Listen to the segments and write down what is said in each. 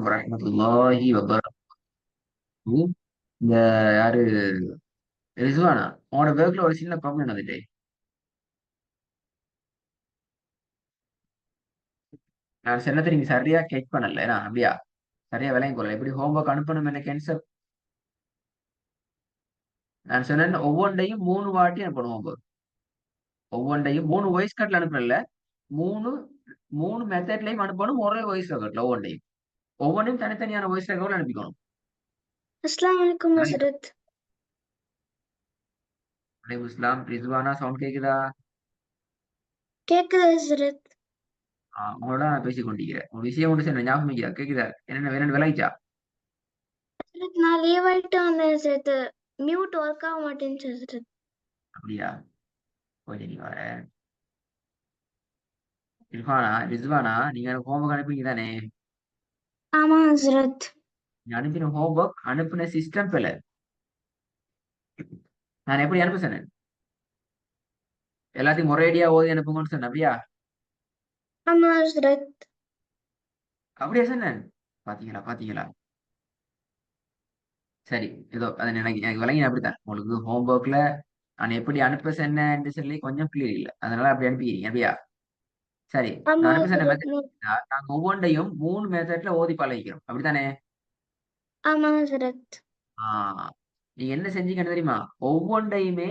வரஹ்மத்துல்லாஹி வபரகாத்துஹு. இந்த யாரு ரிஸ்வானா, உன்னோட ஒர்க்ல ஒரு சின்ன ப்ராப்ளம் வந்துட்டு நான் சொன்னதை நீங்க சரியா கேட்ச் பண்ணல. ஏன்னா அப்படியா சரியா விலையும் கொள்ளல. எப்படி ஹோம்ஒர்க் அனுப்பணும் என்ன கேன்சர். நான் சொன்னேன் ஒவ்வொன்றையும் 3 வாட்டி அனுப்பணும் ஹோம்ஒர்க். ஒவ்வொன்றையும் 3 வாய்ஸ் கட்ல அனுப்பல. மூணு மூணு மெத்தட்லயும் அனுப்பணும். ஒரே வாய்ஸ் ரெக்கார்ட்ல ஒவ்வொன்றையும் ஒவ்வொன்றையும் தனித்தனியான வாய்ஸ் ரெக்கார்ட்ல அனுப்பிக்கணும். अस्सलाम वालेकुम हजरत। அலைக்கும் இஸ்லாம். ரிஸ்வானா, சவுண்ட் கேக்குதா? கேக்குது ஹசரத்। உங்களோட நான் பேசிக் கொண்டிருக்கிறேன். ஒரு விஷயம் ஒன்று சொன்ன ஞாபகம் வைக்கிறா கேக்குதா? என்னென்ன வேற விளைச்சா? ஹசரத் நான் லீவ் ஆயிட்டு வந்தேன் ஹசரத்। மியூட் ஒர்க் ஆக மாட்டேங்குது ஹசரத்। அப்படியா? கொஞ்சம் நீங்க வர ரிஸ்வானா, நீங்க எனக்கு ஹோம்ஒர்க் அனுப்புனீங்க தானே? ஆமா ஹசரத்। நீங்க அனுப்பின ஹோம்ஒர்க் அனுப்பின சிஸ்டம் பிழை. நான் எப்படி அனுப்ப சொன்னேன்? எல்லாத்தையும் ஒரேடியா ஓதி அனுப்புங்கன்னு சொன்னேன். அப்படியா? ஆமா ஹசரத்। அப்படியா சொன்னேன்? பாத்தீங்களா பாத்தீங்களா? சரி, ஏதோ அது எனக்கு எனக்கு விளங்கி அப்படித்தான். உங்களுக்கு ஹோம்ஒர்க்ல நான் எப்படி அனுப்ப சொன்னேன்னு சொல்லி கொஞ்சம் கிளியர் இல்லை. அதனால அப்படி அனுப்பிக்கிறீங்க. அப்படியா? சரி, நான் ஆமா அனுப்ப சொன்ன ஹசரத்। மெத்தட் நாங்க ஒவ்வொன்றையும் 3 மெத்தட்ல ஓதி பழகிக்கிறோம். அப்படித்தானே? ஆமா ஹசரத்। ஆஹ் நீங்க என்ன செஞ்சீங்கன்னு தெரியுமா? ஒவ்வொன்றையுமே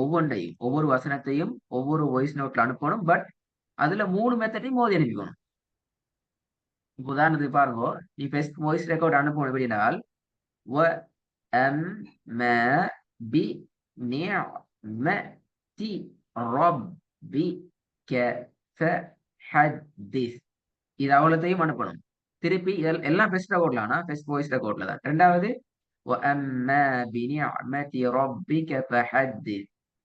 ஒவ்வொன்றையும் ஒவ்வொரு வசனத்தையும் ஒவ்வொரு வாய்ஸ் நோட்ல அனுப்பணும். பட் அதுல 3 மெத்தடையும் மோதி அனுப்பிக்கணும். இப்ப உதாரணத்துக்கு பாருங்க. நீ ஃபர்ஸ்ட் வாய்ஸ் ரெக்கார்ட் அனுப்பணும் எப்படினால் வ அம் ம பி நிஅமதி ரப்பி க ஃப ஹத்திஸ். இது அவ்வளத்தையும் அனுப்பணும். திருப்பி எல்லாம் ஃபர்ஸ்ட் ரெக்கார்ட்ல, ஆனா ஃபர்ஸ்ட் வாய்ஸ் ரெக்கார்ட்ல தான். ரெண்டாவது وَأَمَّا بِنِعْمَةِ رَبِّكَ فَحَدِّثْ.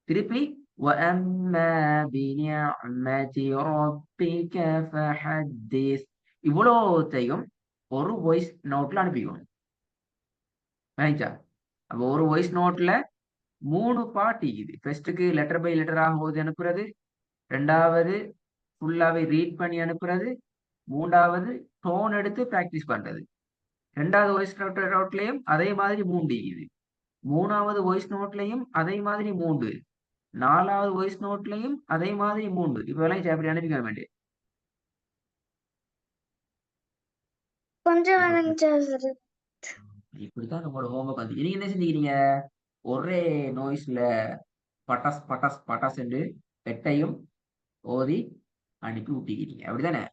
திருப்பி وَأَمَّا بِنِعْمَةِ رَبِّكَ فَحَدِّثْ. இவ்வளோத்தையும் ஒரு வாய்ஸ் நோட்ல அனுப்பிக்கணும். ரைட்டா? அப்போ ஒரு வாய்ஸ் நோட்ல 3 பார்ட் இருக்குது. ஃபர்ஸ்ட்டுக்கு லெட்டர் பை லெட்டராக ஓதி அனுப்புறது. ரெண்டாவது ஃபுல்லாவே ரீட் பண்ணி அனுப்புறது. மூன்றாவது டோன் எடுத்து பிராக்டிஸ் பண்றது. ரெண்டாவது வாய்ஸ் நோட்லயும் அதே மாதிரி 3 இருக்குது. மூணாவது வாய்ஸ் நோட்லயும் அதே மாதிரி 3. நாலாவது வாய்ஸ் நோட்லயும் அதே மாதிரி 3. இப்ப எல்லாம் அப்படி அனுப்பிக்க வேண்டிய. கொஞ்சம் இப்ப வணங்கிச்சு ஹசரத்। இப்படித்தான் நம்மளோட ஹோம்ஒர்க் வந்து. நீங்க என்ன செஞ்சுக்கிறீங்க? ஒரே நோய்ஸ்ல பட்டாஸ் பட்டாஸ் பட்டாஸ் என்று 8ஐயும் ஓதி அனுப்பி விட்டிக்கிறீங்க. அப்படிதானே?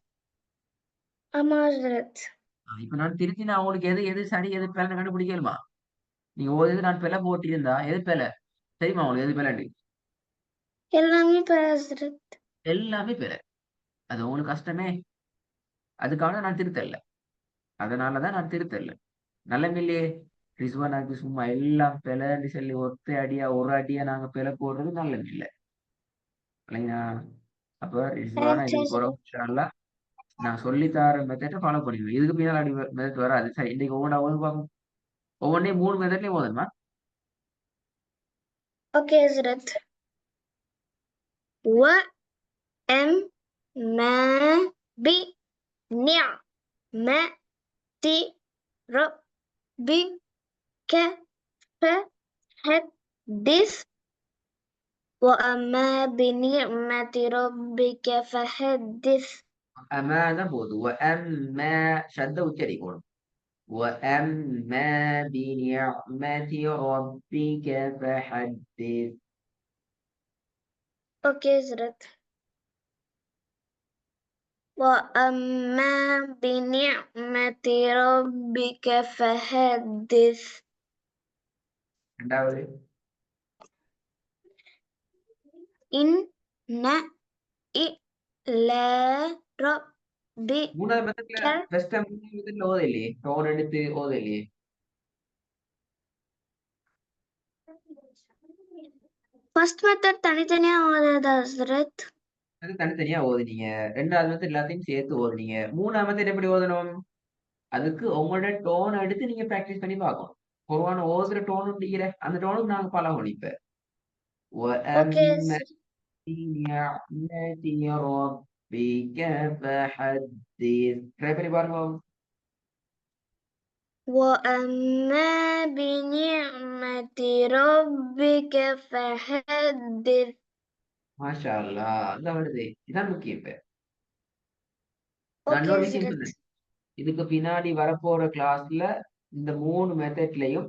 ஆமா ஹசரத்। இப்ப நான் திருத்தி நான் உங்களுக்கு எது எது சரி எது பிள்ளை கண்டுபிடிக்கலுமா? நீங்க ஓதி நான் பிள்ளை போட்டிருந்தா எது பிள்ளை தெரியுமா உங்களுக்கு? எது பிள்ளை? எல்லாமே பெற ஹசரத்। எல்லாமே பிள்ளை. அது உங்களுக்கு கஷ்டமே. அதுக்காக நான் திருத்தல. அதனாலதான் நான் திருத்தல. நல்லமில்லையே. ரிஸ்வானாக்கு சும்மா எல்லாம் பிழைன்னு சொல்லி ஒத்த அடியா ஒரு அடியா நாங்க பிழை போடுறது நல்லமில்லை இல்லைங்களா? அப்ப ரிஸ்வானா தேங்க்ஸ் இதுக்கு போறோம் ஹசரத்। இன்ஷா அல்லாஹ். நான் சொல்லித்தார மெத்தட்டை ஃபாலோ பண்ணிடுவேன். இதுக்கு பின்னால் அடி மெத்தட் வராது. சரி, இன்னைக்கு ஒவ்வொன்றா ஓது பார்ப்போம். ஒவ்வொன்றையும் 3 மெத்தட்லயும் ஓதணுமா? ஓகே ஹசரத்। வ எம் ம பி நிஅமதி ரப்பிக ஃபஹத்திஸ் وأما بنعمة ربك فحدث. தான் போதும். அம்மா ஷத்த உச்சரிக்கணும். وأما بنعمة ربك فحدث. اوكي زرت. وأما بنعمة ربك فحدث. ரெண்டாவது إن إلى ربك. மூணாவது மெத்தட்ல ஃபர்ஸ்ட் டைம் மூணாவது மெத்தட்ல ஓத இல்லையே, டோன் எடுத்து ஓத இல்லையே. ஃபர்ஸ்ட் மெத்தட் தனித்தனியா ஓதுறதா ஹஸ்ரத்? அது தனித்தனியா ஓதுனீங்க. ரெண்டாவது மெத்தட் எல்லாத்தையும் சேர்த்து ஓதுனீங்க. மூணாவது மெத்தட் எப்படி ஓதணும்? அதுக்கு உங்களோட டோன் எடுத்து நீங்க பிராக்டிஸ் பண்ணி பார்க்கணும். குர்ஆன் ஓதுற டோன் அப்படிங்கிற அந்த டோனுக்கு நாங்க பழகணும். இப்ப ஓகே وَأَمَّا بِنِعْمَةِ رَبِّكَ فَحَدِّثْ. ட்ரை பண்ணி பாருங்க. وأما بنعمة ربك فحدث. மாஷா அல்லாஹ். அதான் வருது. இதான் முக்கியம். இப்ப நான் ஓகே இன்னொரு விஷயம் ஹசரத். சொன்னேன். இதுக்கு பின்னாடி வரப்போற கிளாஸ்ல இந்த 3 மெத்தட்லயும்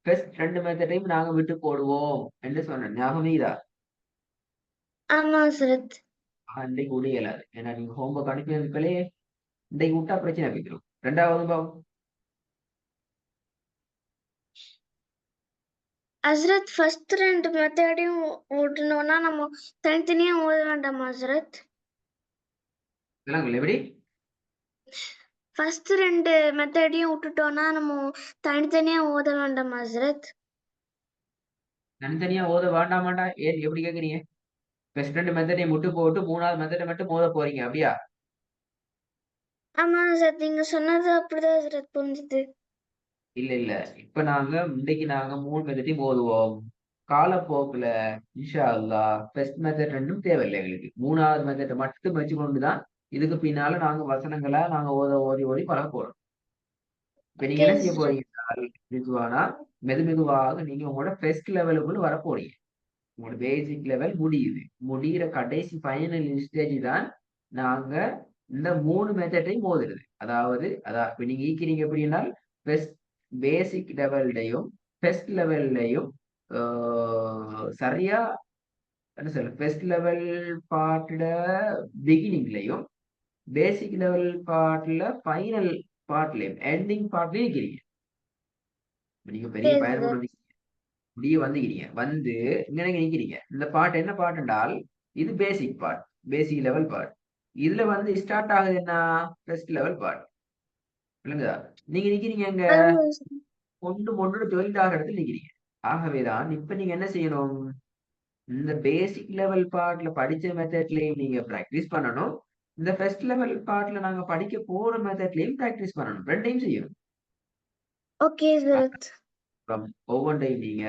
ஃபர்ஸ்ட் 2 மெத்தடையும் நாங்க விட்டு போடுவோம் என்று சொன்னேன். ஞாபகம் இதா? ஆமா ஹசரத். இன்னைக்கு விட இயலாது. ஏன்னா நீங்க ஹோம்ஒர்க் அனுப்பினதுக்களே இன்றைக்கு விட்டா பிரச்சனை வைக்கிறோம். 2வது பாவம். ஹசரத் ஃபர்ஸ்ட் 2 மெத்தடையும் விடணும்னா நம்ம தனித்தனியா ஓத வேண்டாமா ஹசரத்? விளங்கல எப்படி? ஃபர்ஸ்ட் 2 மெத்தடையும் விட்டுட்டோம்னா நம்ம தனித்தனியா ஓத வேண்டாமா ஹசரத்? தனித்தனியா ஓத வேண்டாமாண்டா? ஏன் எப்படி கேக்குறீங்க? ஃபர்ஸ்ட் 2 மெத்தடையும் விட்டு போட்டு 3வது மெத்தடை மட்டும் ஓத போறீங்க அப்படியா? ஆமா ஹசரத், நீங்க சொன்னது அப்படிதான் ஹசரத் புரிஞ்சுது. இல்ல இல்ல. இப்ப இன்றைக்கு நாங்க 3 மெத்தடையும் ஓதுவோம். காலப்போக்குல இன்ஷா அல்லாஹ் ஃபர்ஸ்ட் மெத்தட் ரெண்டும் தேவையில்லை எங்களுக்கு. 3வது மெத்தடை மட்டும் வச்சுக்கொண்டுதான் இதுக்கு பின்னால நாங்க வசனங்களா நாங்க ஓதி ஓதி பழக போறோம். இப்ப நீங்க ஓகே என்ன செய்ய ஹசரத். போறீங்க? மெதுவானா மெதுவாக நீங்க உங்களோட ஃபர்ஸ்ட் லெவலுக்குள்ள வர போறீங்க. உங்களோட பேசிக் லெவல் முடியுது. முடிகிற கடைசி ஃபைனல் ஸ்டேஜ் தான் நாங்க இந்த 3 மெத்தடையும் ஓதுறது. அதான் இப்ப நீங்க ஈக்கிறீங்க எப்படின்னா ஃபர்ஸ்ட் பேசிக் லெவல்லையும் ஃபர்ஸ்ட் லெவல்லையும் சரியா என்ன சொல்ல ஃபர்ஸ்ட் லெவல் பார்ட்ல பிகினிங்லையும் பேசிக் லெவல் பார்ட்ல ஃபைனல் பார்ட்லயும் எண்டிங் பார்ட்லயும் இருக்கிறீங்க. இப்ப நீங்க பெரிய ஓகே பயணம் ஹசரத். முடிய வந்துக்கிறீங்க. வந்து இங்க நிக்கிறீங்க. இந்த பாட்டு என்ன பாட்டு என்றால் இது பேசிக் பார்ட், பேசிக் லெவல் பார்ட். இதுல வந்து ஸ்டார்ட் ஆகுது என்ன? First level part. இல்லைங்களா? நீங்க நிக்கிறீங்க அங்க ஆமா ஹசரத். ஒன்றோட ஜாயிண்ட் ஆகிற இடத்துல நிக்கிறீங்க. ஆகவேதான் இப்ப நீங்க என்ன செய்யணும்? இந்த பேசிக் லெவல் பார்ட்ல படிச்ச மெத்தட்லயும் நீங்க பிராக்டிஸ் பண்ணணும். இந்த ஃபர்ஸ்ட் லெவல் பார்ட்ல நாங்க படிக்க போற மெத்தட்லயும் பிராக்டிஸ் பண்ணணும். ரெண்டையும் செய்யணும். ஓகே ஹசரத். அப்புறம் ஒவ்வொன்றையும் நீங்க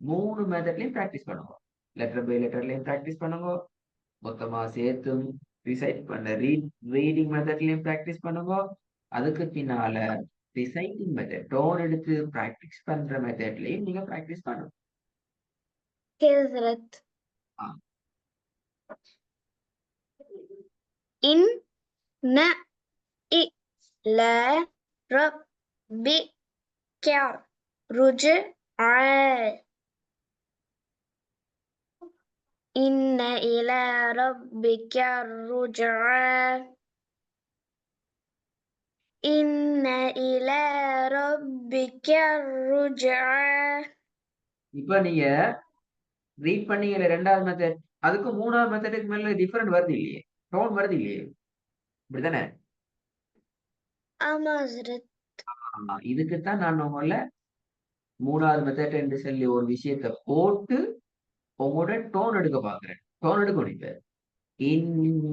3 மெத்தட்லயும் பிராக்டிஸ் பண்ணுங்க. லெட்டர் பை லெட்டர்லயும் பிராக்டிஸ் பண்ணுங்க. மொத்தமா சேர்த்தும் ரிசைட் பண்ண ரீடிங் மெத்தட்லயும் பிராக்டிஸ் பண்ணுங்க. அதுக்கு பின்னால ரிசைட்டிங் மெத்தட் டோன் எடுத்து பிராக்டிஸ் பண்ற மெத்தட்லயும் நீங்க பிராக்டிஸ் பண்ணணும். ஓகே ஹசரத். ஆ. இன் ந இ ல ربك رجعا. إن إلى ربك الرجعا. إن إلى ربك الرجعا. இப்ப நீங்க ரீட் பண்ணீங்கல்ல 2வது மெத்தட், அதுக்கு 3வது மெத்தடுக்கு மேல டிஃபரெண்ட் வருது இல்லையே? டோன் வருது இல்லையே? இப்படித்தானே? ஆமா ஹசரத். இதுக்குத்தான் நான் உங்கள 3வது மெத்தட் என்று சொல்லி ஒரு விஷயத்தை போட்டு உங்களோட டோன் எடுக்க பாக்குறேன். டோன் எடுக்கணும் இப்ப.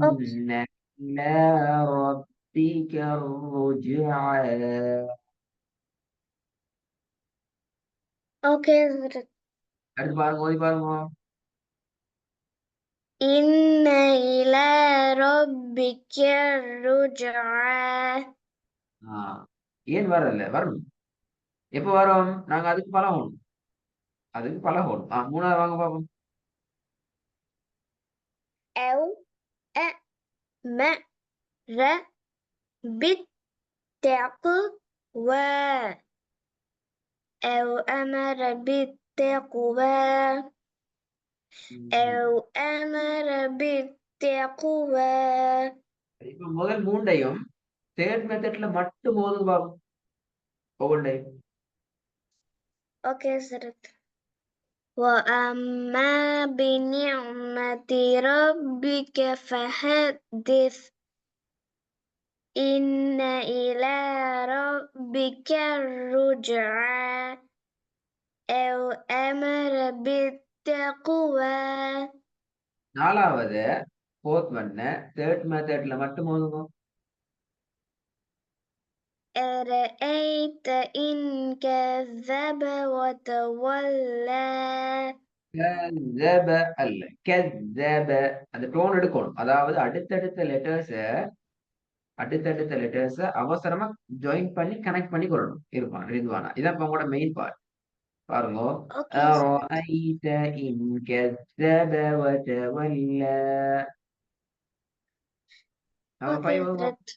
ஓகே. இன்ன இலா ரப்பிக ருஜ்ஆ. ஓகே ஹசரத். அடுத்து பாருங்க, ஓதி பாருங்க. إن إلى ربك الرجعا. ஏன் வரல? வரணும். எப்ப வரும்? நாங்க அதுக்கு பழகணும். 3வது வாங்க பாப்போம். أو أمر بالتقوى. أو أمر بالتقوى. أو أمر بالتقوى. இப்ப முதல் 3டையும் தேர்ட் மெத்தட்ல மட்டும் ஓதுங்க பாப்போம். ஒவ்வொன்றையும். أوكي سرت. وأما بنعمة ربك فحدث. إن إلى ربك الرجعى. أو أمر بالتقوى. 4வது ஃபோர்த் ஒன்ன தேர்ட் மெத்தட்ல மட்டும் ஓதுங்க. أرأيت إن كذب وتولى. கذப அல்ல, கذப. அந்த டோன் எடுக்கணும். அதாவது அடுத்தடுத்த லெட்டர்ஸ அடுத்தடுத்த லெட்டர்ஸ் அவசரமா ஜாயின் பண்ணி கனெக்ட் பண்ணி கொள்ளணும் இருப்பான் ரிதுவானா. இதான் இப்ப உங்களோட மெயின் பார்ட். பாருங்க. ஓகே ஹஸ்ரத். أرأيت إن كذب وتولى. நம்பர் ஓகே 5 வருங்க. ஹஸ்ரத்.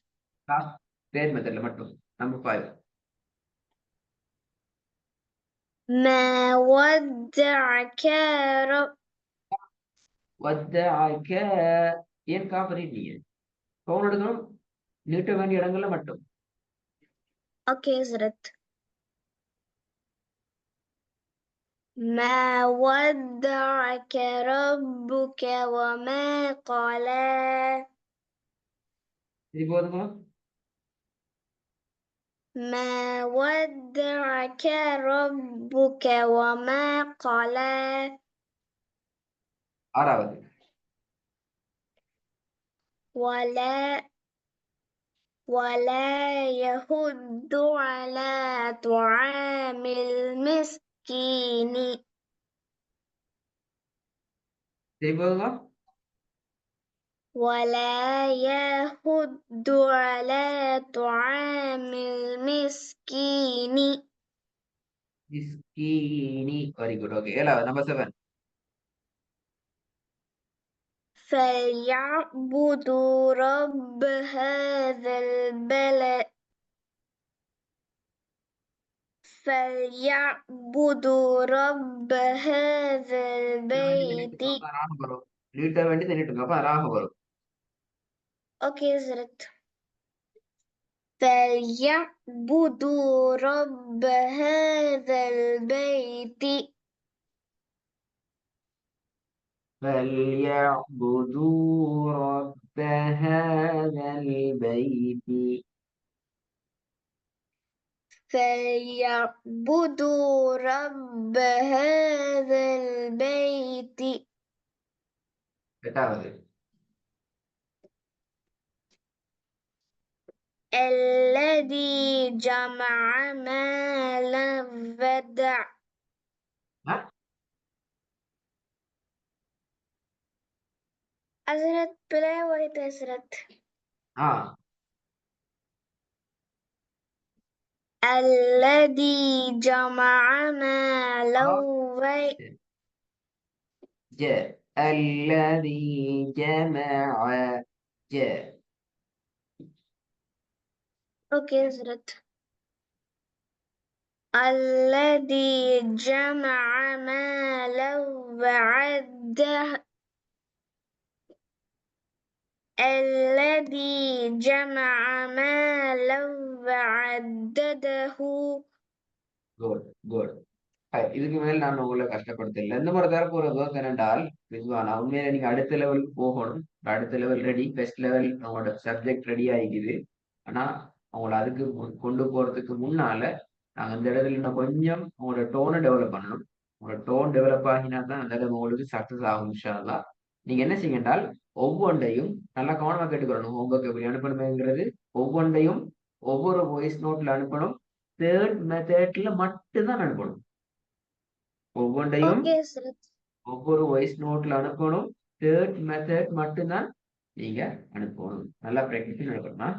லாஸ்ட் கிரேட் மெத்தட்ல மட்டும். நம்பர் 5. ما ودعك رب. ودعك. ஏன் காப்பறீங்க? கவுன் எடுக்கணும் நீட்ட வேண்டிய இடங்கள்ல மட்டும். ஓகே ஹஸ்ரத். ما ودعك ربك وما قلى. இது போதுமா? ما ودعك ربك وما قلى. ஆறாவது. ولا يحض على طعام المسكين. இது போதுமா? ولا يحض على طعام المسكين. மிஸ்கீனி. Very good. ஓகே. ஏழாவது. நம்பர் 7. فليعبدوا رب هذا البلد. فليعبدوا رب هذا البيت. ராக வரும். நீட்ட வேண்டியது நீட்டுங்க. அப்ப ராக வரும். اوكي زرت. فليعبدوا رب هذا البيت. فليعبدوا رب هذا البيت. فليعبدوا رب هذا البيت. எட்டாவது. الذي جمع مالا ودع. أزرت بلا ويتسرت. الذي جمع مالا جاء. الذي جمع. جاء. اوكي زرت. الذي جمع مالا وعده. الذي جمع مالا وعدده. Good good. இதுக்கு மேல் நான் உங்களை கஷ்டப்படுத்தல. இந்த மாதிரி தரப்போற ஒர்க் என்னென்றால் ரிஸ்வானா உண்மையில நீங்க அடுத்த லெவலுக்கு போகணும். அடுத்த லெவல் ரெடி, பெஸ்ட் லெவல் அவங்களோட சப்ஜெக்ட் ரெடி ஆகிக்குது. ஆனா அவங்கள அதுக்கு கொண்டு போறதுக்கு முன்னால நாங்க அந்த இடத்துல இன்னும் கொஞ்சம் உங்களோட டோனை டெவலப் பண்ணணும். உங்களோட டோன் டெவலப் ஆகினா தான் அந்த இடம் உங்களுக்கு சக்சஸ் ஆகும் இன்ஷா அல்லாஹ். நீங்க என்ன செய்யுங்க என்றால் ஒவ்வொன்றையும் நல்லா கவனமா கேட்டுக்கணும். ஹோம்ஒர்க் எப்படி அனுப்பணுமேங்கிறது ஒவ்வொன்றையும் ஒவ்வொரு வாய்ஸ் நோட்ல அனுப்பணும். தேர்ட் மெத்தட்ல மட்டும்தான் அனுப்பணும். ஒவ்வொன்றையும் اوكي زرت. ஒவ்வொரு வாய்ஸ் நோட்ல அனுப்பணும். தேர்ட் மெத்தட் மட்டும்தான் நீங்க அனுப்பணும். நல்லா பிராக்டிஸ் நடக்கணும்னா